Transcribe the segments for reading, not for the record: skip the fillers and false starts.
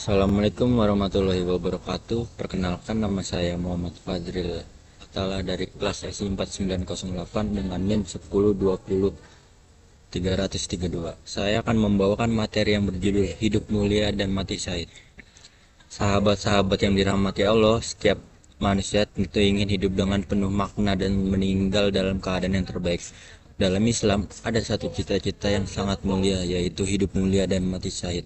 Assalamualaikum warahmatullahi wabarakatuh. Perkenalkan, nama saya Muhammad Fadril Atala dari kelas SI 4908 dengan NIM 1020-332. Saya akan membawakan materi yang berjudul Hidup Mulia dan Mati Syahid. Sahabat-sahabat yang dirahmati Allah, setiap manusia tentu ingin hidup dengan penuh makna dan meninggal dalam keadaan yang terbaik. Dalam Islam, ada satu cita-cita yang sangat mulia, yaitu hidup mulia dan mati syahid.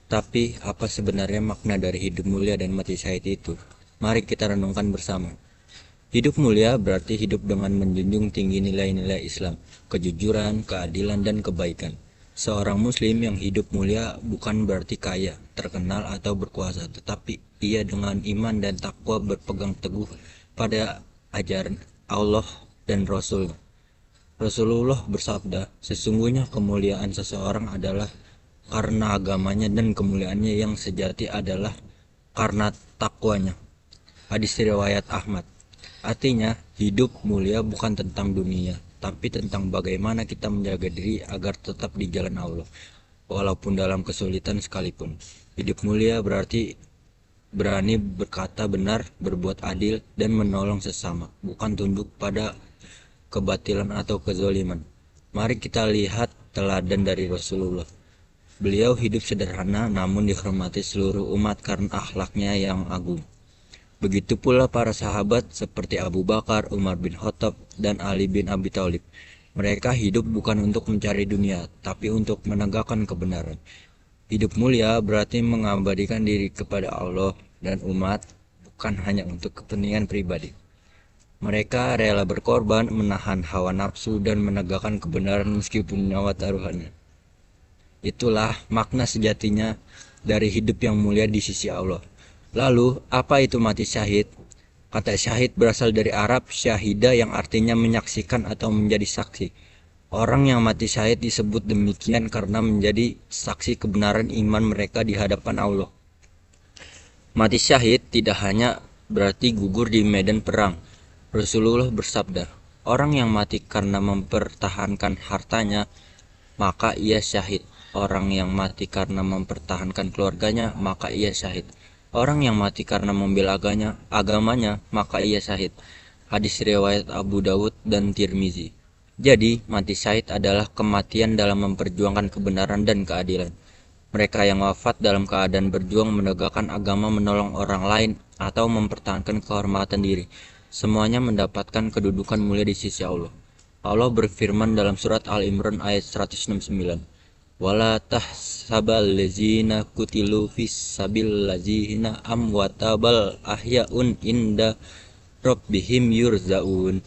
Tapi, apa sebenarnya makna dari hidup mulia dan mati syahid itu? Mari kita renungkan bersama. Hidup mulia berarti hidup dengan menjunjung tinggi nilai-nilai Islam, kejujuran, keadilan, dan kebaikan. Seorang muslim yang hidup mulia bukan berarti kaya, terkenal, atau berkuasa, tetapi ia dengan iman dan takwa berpegang teguh pada ajaran Allah dan Rasul. Rasulullah bersabda, sesungguhnya kemuliaan seseorang adalah karena agamanya dan kemuliaannya yang sejati adalah karena takwanya. Hadis riwayat Ahmad. Artinya, hidup mulia bukan tentang dunia, tapi tentang bagaimana kita menjaga diri agar tetap di jalan Allah, walaupun dalam kesulitan sekalipun. Hidup mulia berarti berani berkata benar, berbuat adil, dan menolong sesama, bukan tunduk pada kebatilan atau kezaliman. Mari kita lihat teladan dari Rasulullah. Beliau hidup sederhana namun dihormati seluruh umat karena akhlaknya yang agung. Begitu pula para sahabat seperti Abu Bakar, Umar bin Khattab, dan Ali bin Abi Thalib. Mereka hidup bukan untuk mencari dunia, tapi untuk menegakkan kebenaran. Hidup mulia berarti mengabadikan diri kepada Allah dan umat, bukan hanya untuk kepentingan pribadi. Mereka rela berkorban, menahan hawa nafsu, dan menegakkan kebenaran meskipun nyawa taruhannya. Itulah makna sejatinya dari hidup yang mulia di sisi Allah. Lalu, apa itu mati syahid? Kata syahid berasal dari Arab syahida yang artinya menyaksikan atau menjadi saksi. Orang yang mati syahid disebut demikian karena menjadi saksi kebenaran iman mereka di hadapan Allah. Mati syahid tidak hanya berarti gugur di medan perang. Rasulullah bersabda, orang yang mati karena mempertahankan hartanya, maka ia syahid. Orang yang mati karena mempertahankan keluarganya, maka ia syahid. Orang yang mati karena membela agamanya, maka ia syahid. Hadis riwayat Abu Dawud dan Tirmizi. Jadi, mati syahid adalah kematian dalam memperjuangkan kebenaran dan keadilan. Mereka yang wafat dalam keadaan berjuang menegakkan agama, menolong orang lain, atau mempertahankan kehormatan diri, semuanya mendapatkan kedudukan mulia di sisi Allah. Allah berfirman dalam surat Al-Imran ayat 169. Wala tahsabal ladzina kutilu fis sabil ladzina amwata bal ahyaun inda rabbihim yurzaun.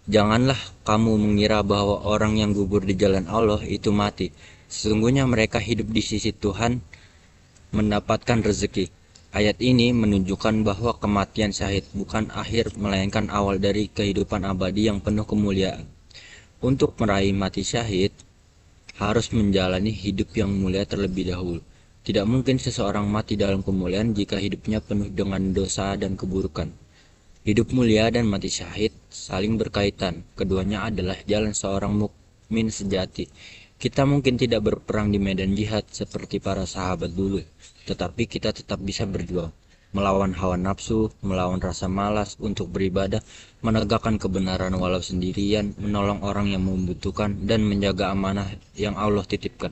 Janganlah kamu mengira bahwa orang yang gugur di jalan Allah itu mati. Sesungguhnya mereka hidup di sisi Tuhan mendapatkan rezeki. Ayat ini menunjukkan bahwa kematian syahid bukan akhir melainkan awal dari kehidupan abadi yang penuh kemuliaan. Untuk meraih mati syahid, harus menjalani hidup yang mulia terlebih dahulu. Tidak mungkin seseorang mati dalam kemuliaan jika hidupnya penuh dengan dosa dan keburukan. Hidup mulia dan mati syahid saling berkaitan. Keduanya adalah jalan seorang mukmin sejati. Kita mungkin tidak berperang di medan jihad seperti para sahabat dulu, tetapi kita tetap bisa berjuang, melawan hawa nafsu, melawan rasa malas untuk beribadah, menegakkan kebenaran walau sendirian, menolong orang yang membutuhkan, dan menjaga amanah yang Allah titipkan.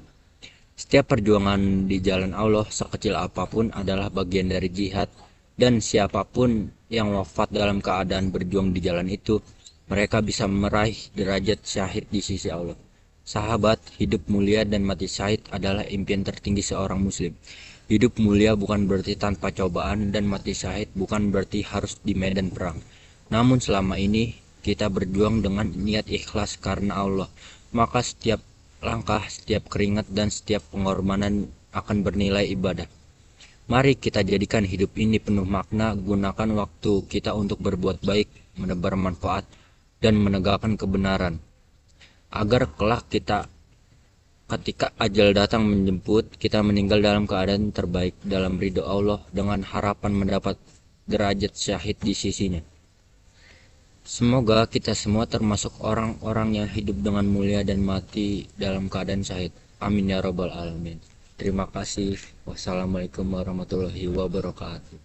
Setiap perjuangan di jalan Allah, sekecil apapun, adalah bagian dari jihad, dan siapapun yang wafat dalam keadaan berjuang di jalan itu, mereka bisa meraih derajat syahid di sisi Allah. Sahabat, hidup mulia dan mati syahid adalah impian tertinggi seorang muslim. Hidup mulia bukan berarti tanpa cobaan, dan mati syahid bukan berarti harus di medan perang. Namun selama ini kita berjuang dengan niat ikhlas karena Allah, maka setiap langkah, setiap keringat, dan setiap pengorbanan akan bernilai ibadah. Mari kita jadikan hidup ini penuh makna, gunakan waktu kita untuk berbuat baik, menebar manfaat, dan menegakkan kebenaran, agar kelak ketika ajal datang menjemput, kita meninggal dalam keadaan terbaik dalam ridho Allah dengan harapan mendapat derajat syahid di sisinya. Semoga kita semua termasuk orang-orang yang hidup dengan mulia dan mati dalam keadaan syahid. Amin ya rabbal alamin. Terima kasih. Wassalamualaikum warahmatullahi wabarakatuh.